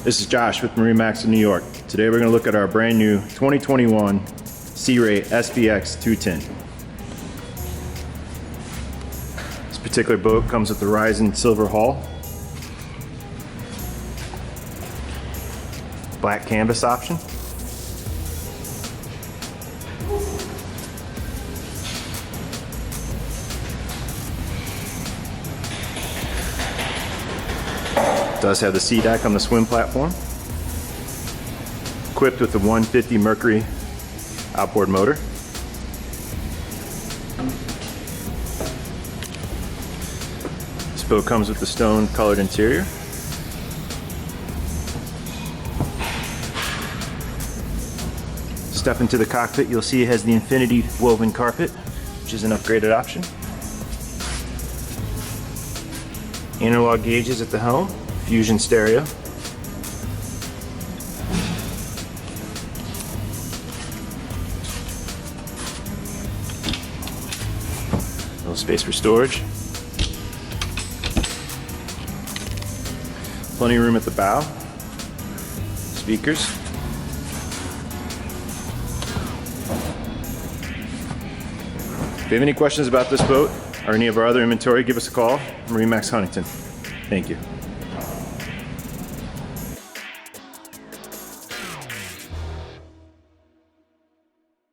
This is Josh with MarineMax in New York. Today we're going to look at our brand new 2021 Sea Ray SPX 210. This particular boat comes with the Rising Silver hull, black canvas option, does have the sea deck on the swim platform, equipped with the 150 Mercury outboard motor. This boat comes with the stone colored interior. Step into the cockpit, you'll see it has the infinity woven carpet, which is an upgraded option. Analog gauges at the helm, Fusion stereo. Little space for storage. Plenty of room at the bow. Speakers. If you have any questions about this boat or any of our other inventory, give us a call. MarineMax Huntington. Thank you.